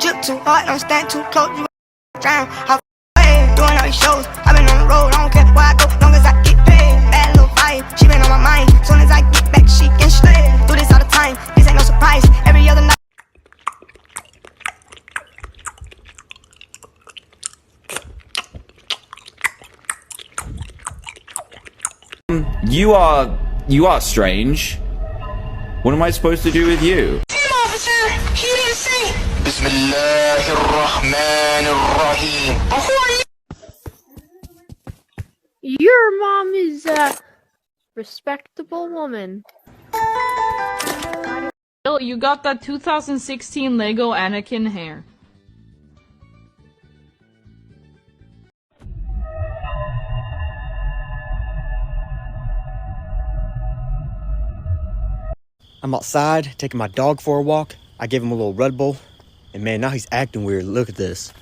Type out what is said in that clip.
Chip too hard, don't stand too close. You drown. How doing all these shows. I've been on the road, I don't care where I go, long as I get paid. Bad little vibe, she been on my mind. Soon as I get back, she can stay. Do this all the time, this ain't no surprise. Every other night. You are strange. What am I supposed to do with you? Officer, he didn't say. Bismillahirrahmanirrahim. Who are you? Your mom is a respectable woman. Bill, you got that 2016 Lego Anakin hair. I'm outside taking my dog for a walk. I gave him a little Red Bull, and man, now he's acting weird. Look at this.